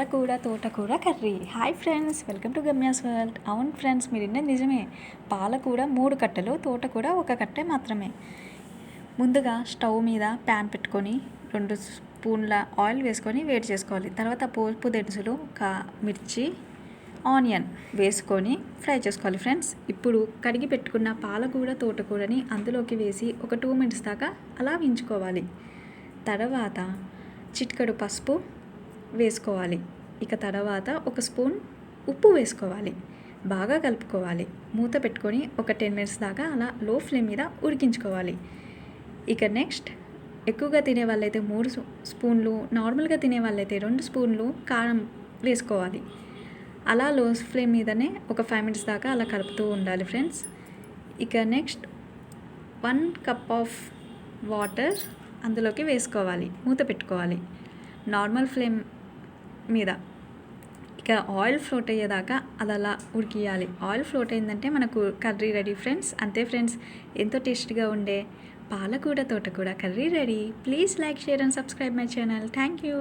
పాలకూర తోటకూర curry. Hi friends, welcome to Gamya's world. అవును ఫ్రెండ్స్, మీరు విన్నది నిజమే. పాలకూర 3 కట్టలు, తోటకూర 1 కట్టే మాత్రమే. ముందుగా స్టవ్ మీద ప్యాన్ పెట్టుకొని 2 స్పూన్ల ఆయిల్ వేసుకొని వేడి చేసుకోవాలి. తర్వాత పోపు దినుసులు, మిర్చి, ఆనియన్ వేసుకొని ఫ్రై చేసుకోవాలి ఫ్రెండ్స్. ఇప్పుడు కడిగి పెట్టుకున్న పాలకూర తోటకూరని అందులోకి వేసి ఒక 2 మినిట్స్ దాకా అలా వేయించుకోవాలి. తర్వాత చిటికెడు పసుపు వేసుకోవాలి. ఇక తర్వాత 1 స్పూన్ ఉప్పు వేసుకోవాలి. బాగా కలుపుకోవాలి. మూత పెట్టుకొని ఒక 10 మినిట్స్ దాకా అలా లో ఫ్లేమ్ మీద ఉడికించుకోవాలి. ఇక నెక్స్ట్ ఎక్కువగా తినే వాళ్ళైతే 3 స్పూన్లు, నార్మల్గా తినే వాళ్ళైతే 2 స్పూన్లు కారం వేసుకోవాలి. అలా లో ఫ్లేమ్ మీదనే ఒక 5 మినిట్స్ దాకా అలా కలుపుతూ ఉండాలి ఫ్రెండ్స్. ఇక నెక్స్ట్ 1 కప్ ఆఫ్ వాటర్ అందులోకి వేసుకోవాలి. మూత పెట్టుకోవాలి నార్మల్ ఫ్లేమ్ మీద. ఇక ఆయిల్ ఫ్లోట్ అయ్యేదాకా అది అలా ఉడికియాలి. ఆయిల్ ఫ్లోట్ అయిందంటే మనకు కర్రీ రెడీ ఫ్రెండ్స్. అంతే ఫ్రెండ్స్, ఎంతో టేస్టీగా ఉండే పాలకూర తోటకూర curry ready. Please like, share and subscribe my channel. Thank you.